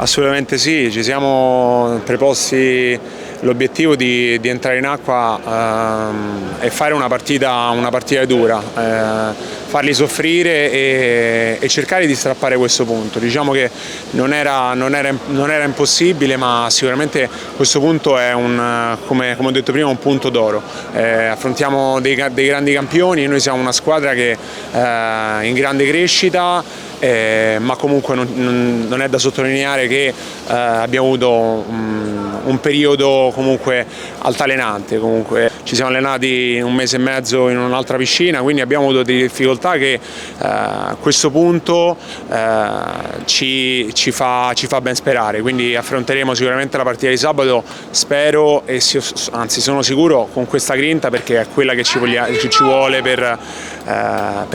Assolutamente sì, ci siamo preposti l'obiettivo di entrare in acqua e fare una partita dura, farli soffrire e cercare di strappare questo punto. Diciamo che non era impossibile, ma sicuramente questo punto è come ho detto prima, un punto d'oro. Affrontiamo dei grandi campioni, noi siamo una squadra che è in grande crescita. Ma comunque non è da sottolineare che abbiamo avuto un periodo comunque altalenante. Comunque ci siamo allenati un mese e mezzo in un'altra piscina, quindi abbiamo avuto delle difficoltà che a questo punto ci fa ben sperare, quindi affronteremo sicuramente la partita di sabato, spero e anzi sono sicuro con questa grinta, perché è quella che ci vuole per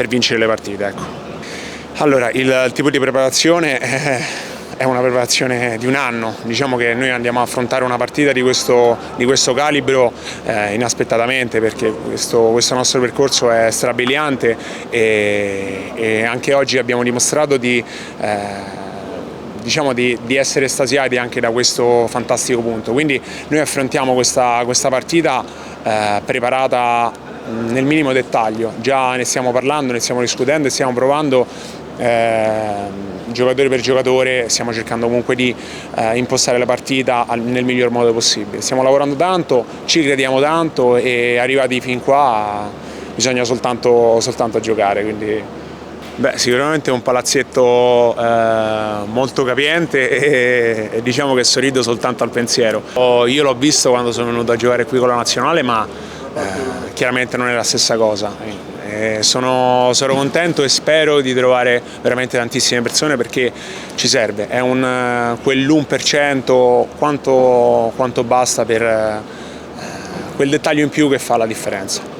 vincere le partite, ecco. Allora, il tipo di preparazione è una preparazione di un anno. Diciamo che noi andiamo a affrontare una partita di questo calibro inaspettatamente, perché questo nostro percorso è strabiliante e anche oggi abbiamo dimostrato di essere estasiati anche da questo fantastico punto. Quindi noi affrontiamo questa partita preparata nel minimo dettaglio, già ne stiamo parlando, ne stiamo discutendo e stiamo provando giocatore per giocatore, stiamo cercando comunque di impostare la partita nel miglior modo possibile. Stiamo lavorando tanto, ci crediamo tanto e arrivati fin qua bisogna soltanto giocare. Quindi, sicuramente è un palazzetto molto capiente e diciamo che sorrido soltanto al pensiero. Io l'ho visto quando sono venuto a giocare qui con la nazionale, ma chiaramente non è la stessa cosa. Sono contento e spero di trovare veramente tantissime persone, perché ci serve, è quell'1% quanto basta per quel dettaglio in più che fa la differenza.